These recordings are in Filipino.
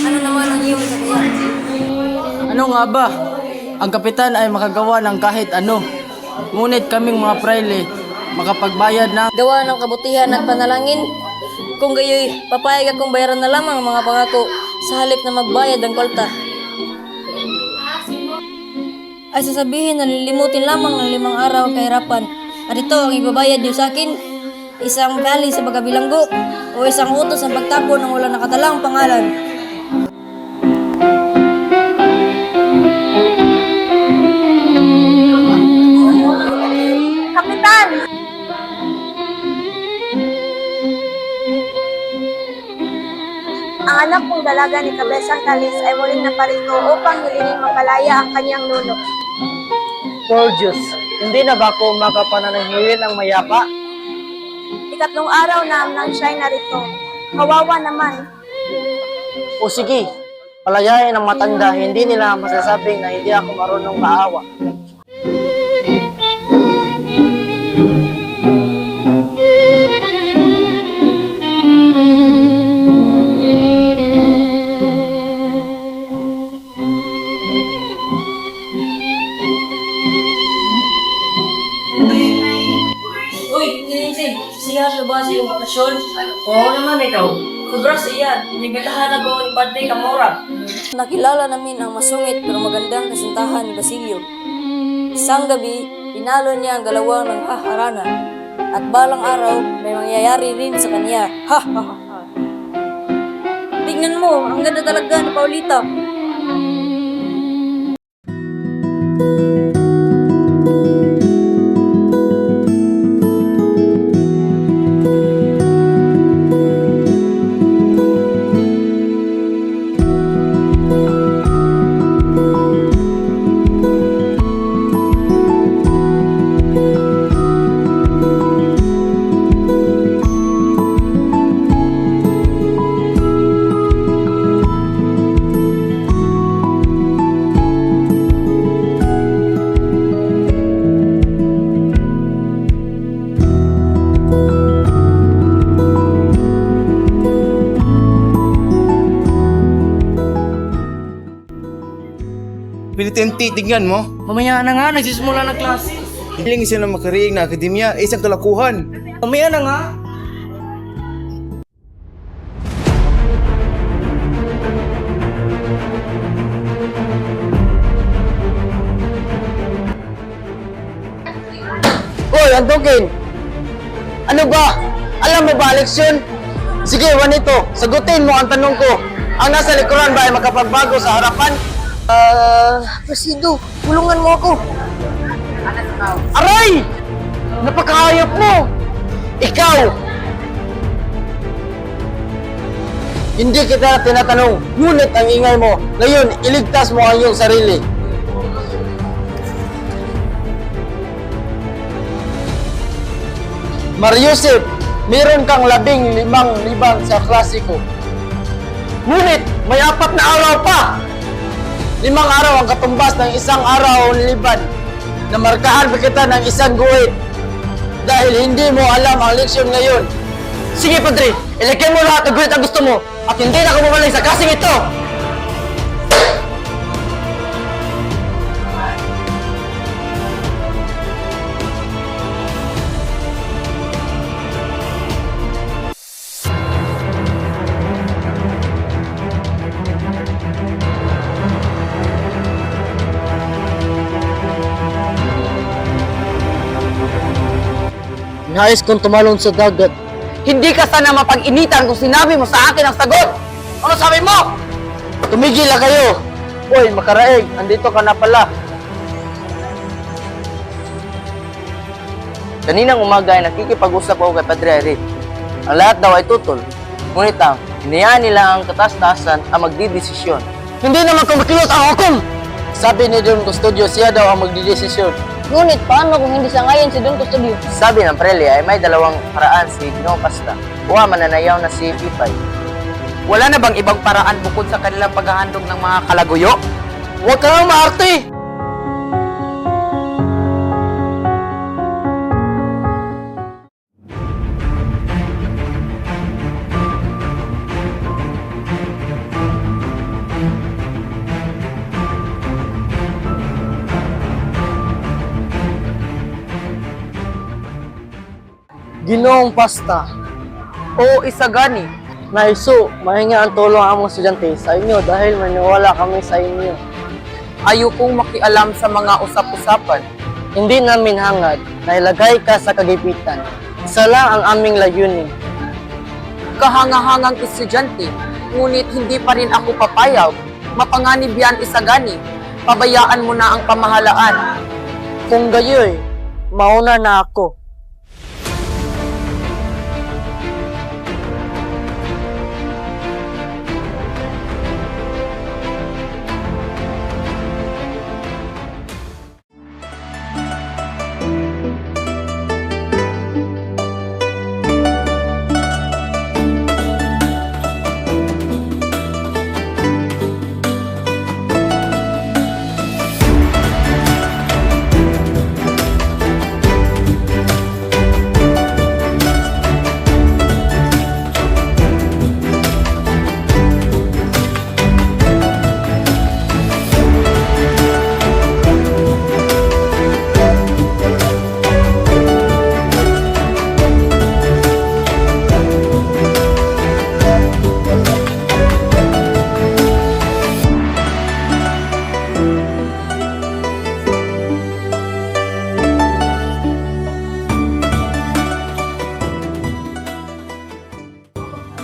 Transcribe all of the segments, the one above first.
Ano naman ang iyong sabihan? Ano nga ba? Ang kapitan ay makagawa ng kahit ano. Ngunit kaming mga praile, makapagbayad ng Gawa ng kabutihan at panalangin. Kung gayoy, papayag akong bayaran na lamang ang mga pangako sa halip na magbayad ng kolta. Ay sasabihin na lilimutin lamang ng 5 araw ang kahirapan. At ito ang ibabayad niyo sa akin. Isang gali sa pagkabilanggo o isang utos ang pagtapon ng walang nakatalang pangalan. Kapitan! Ang anak kong dalaga ni Kabesang Kalis ay muling naparito upang hilingin mapalaya ang kanyang nuno. Gorgeous, hindi na ba ako makapananahirin ng mayapa? 3 araw na nang siya'y narito. Kawawa naman. O sige, palayain ng matanda, hindi nila masasabing na hindi ako marunong maawa. Uy, Ninsing, siya ba sa iyong bakasyon? Oo naman ikaw. Sobra siya, nibitahan ako ni Padre Camora. Nakilala namin ang masungit pero magandang kasintahan ni Basilio. Isang gabi, pinalo niya ang galawang ng haharana. At balang araw, may mangyayari rin sa kanya. Ha ha ha ha. Tingnan mo, ang ganda talaga ni Paulita. Pinitenti, tingnan mo. mamaya na nga, nagsisimula ng klase. Hiling sila makariing na akademya, isang kalakuhan. Mamaya na nga. Hoy, Antukin! Ano ba? Alam mo ba, leksyon? Sige, Juanito, sagutin mo ang tanong ko. Ang nasa likuran ba ay makapagbago sa harapan? Presido, tulungan mo ako. Aray! Napakahayop mo! Ikaw! Hindi kita tinatanong, ngunit ang ingay mo. Ngayon, iligtas mo ang iyong sarili. Mariusip, meron kang 15 libang sa klasiko. Ngunit, may 4 na araw pa! 5 araw ang katumbas ng 1 araw liban na markahan pa kita ng 1 guhit dahil hindi mo alam ang leksyon ngayon. Sige, Padre, ilagay mo lahat ng guhit ang gusto mo at hindi na ako bumalik sa klaseng ito! Nais kong tumalon sa dagat. Hindi ka sana mapag-initan kung sinabi mo sa akin ang sagot! Ano sabi mo? Tumigil na kayo! Uy, makaraig, andito ka na pala. Kaninang umaga ay nakikipag-usap ako kay Padre Eric. Ang lahat daw ay tutol. Ngunit hinayaan nila ang kataas-taasan ang magdidesisyon. Hindi naman kumakilos ang hukom! Sabi ni Don Custodio, siya daw ang magdidesisyon. Ngunit paano kung hindi sangayon si Don Custodio? Sabi ng prele ay may dalawang paraan si Ginoong Pasta. Kuha mananayaw na si Pipay. Wala na bang ibang paraan bukod sa kanilang paghahandog ng mga kalaguyo? Huwag ka nang maarte! Ginoong Pasta. O isagani, Naiso, mahinga ang tulong ang mga estudyante sa inyo dahil maniwala kami sa inyo. ayokong makialam sa mga usap-usapan. Hindi namin hangad na ilagay ka sa kagipitan. Isa lang ang aming layunin. Kahangahangang estudyante, ngunit hindi pa rin ako papayag. Mapanganib yan isagani. Pabayaan mo na ang pamahalaan. Kung gayoy, mauna na ako.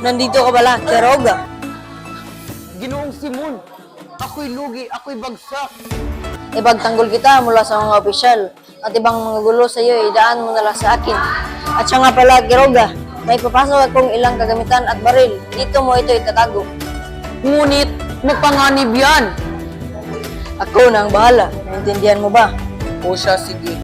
Nandito ka pala, Keroga. Ginoong Simon, ako'y lugi, ako'y bagsak. Ipagtanggol kita mula sa mga opisyal at ibang mga gulo sa iyo, idaan mo na lang sa akin. At siya nga pala, Keroga, may papasok akong ilang kagamitan at baril. Dito mo ito itatago. Ngunit, mapanganib yan. Ako na ang bahala. Naintindihan mo ba? O siya, sige.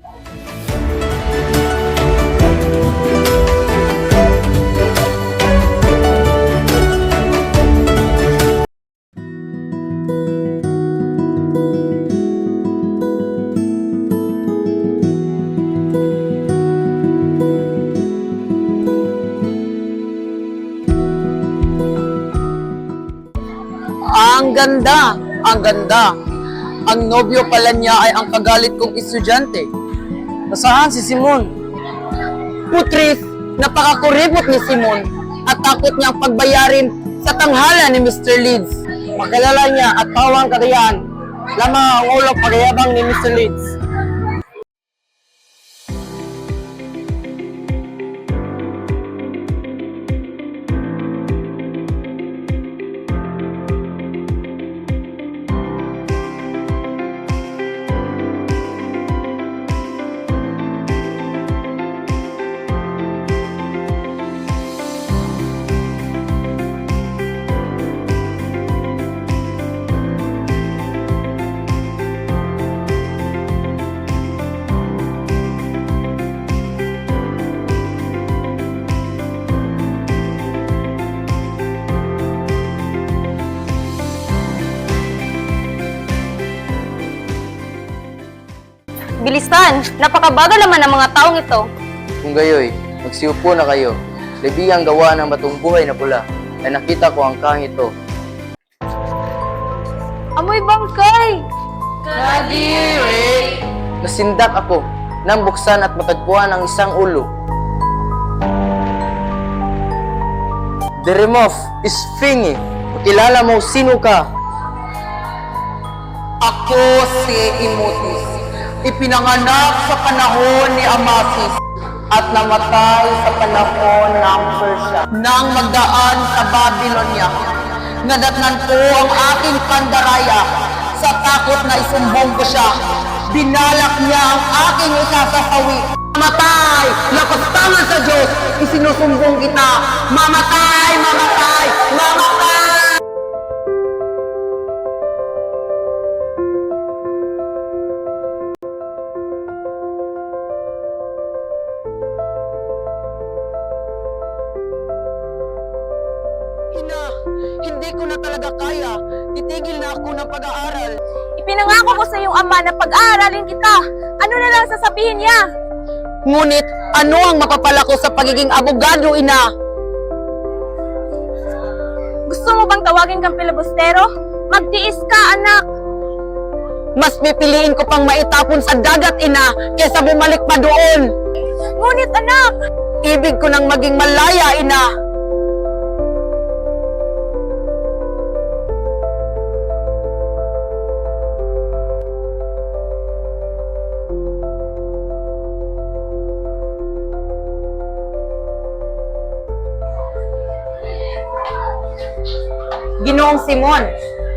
Ang ganda! Ang ganda! Ang nobyo pala niya ay ang kagalit kong estudyante. Nasaan si Simon? Putris, napakakuripot ni Simon at takot niyang pagbayarin sa tanghala ni Mr. Leeds. Makilala niya at tawang katayan. Lamang ang ulong pagayabang ni Mr. Leeds. Bilisan! Napakabagal naman ng mga taong ito. Kung gayoy, magsiupo na kayo. Lebi ang gawa ng batong buhay na pula. Ay nakita ko ang kahang ito. Amoy bangkay! Nasindak ako nang buksan at matagpuan ang isang ulo. Deremov, Isfingi, makilala mo sino ka? Ako si Imutis, ipinanganak sa panahon ni Amasis at namatay sa panahon ng Persia. Nang magdaan sa Babylonia, nadatnan ko ang aking pandaraya sa takot na isumbong ko siya. Binalak niya ang aking isasasawi. Mamatay! Lapastangan sa Diyos! Isinusumbong kita! Mamatay! Mamatay! Mamatay! Ina, hindi ko na talaga kaya. Titigil na ako ng pag-aaral. Ipinangako ko sa iyong ama na pag-aaralin kita. Ano na lang sasabihin niya? Ngunit, ano ang mapapala ko sa pagiging abogado, ina? Gusto mo bang tawagin kang pilibustero? Magtiis ka, anak. Mas pipiliin ko pang maitapon sa dagat, ina, kaysa bumalik pa doon. Ngunit anak, Ibig ko nang maging malaya, ina. Ginoong Simon,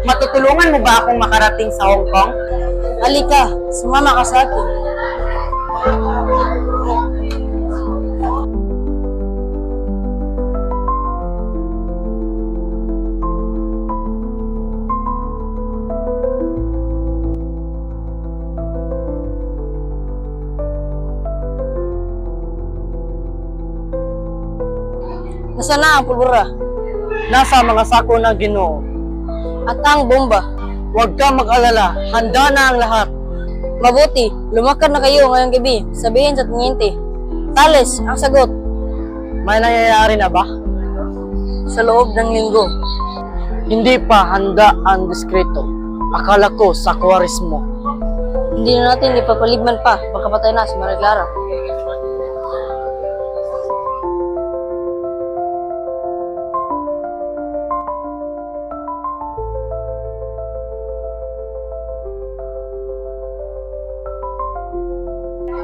matutulungan mo ba akong makarating sa Hong Kong? Halika, sumama ka sa akin. Nasaan na ang pulbura? Nasa mga sako ng Ginoo. At ang bomba? Huwag ka mag-alala, handa na ang lahat. Mabuti, lumakad na kayo ngayong gabi. Sabihin sa tiniente. Tales, ang sagot. May nangyayari na ba? Sa loob ng linggo. Hindi pa handa ang diskreto. Akala ko sa kwarismo. Hindi na natin ipapaligman pa. Baka patay na si Maria Clara.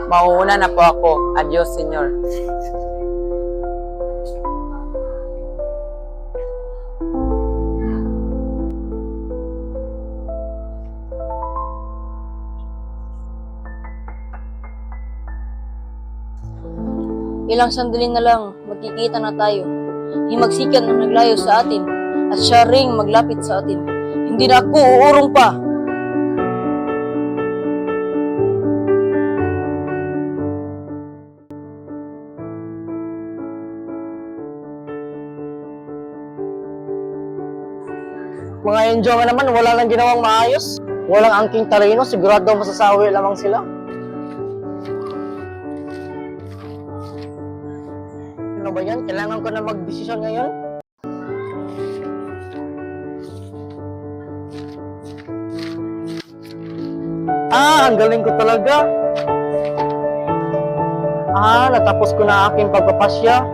Mauuna na po ako. Adios, Senyor. Ilang sandali na lang, magkikita na tayo. Himagsikan ang naglayo sa atin, at siya ring maglapit sa atin. Hindi na ako uurong pa. Mga enjo nga naman, wala lang ginawang maayos. Walang angking talino, sigurado masasawi lamang sila. Ano ba yan? Kailangan ko na mag-desisyon ngayon? Ang galing ko talaga. Natapos ko na aking pagpapasya.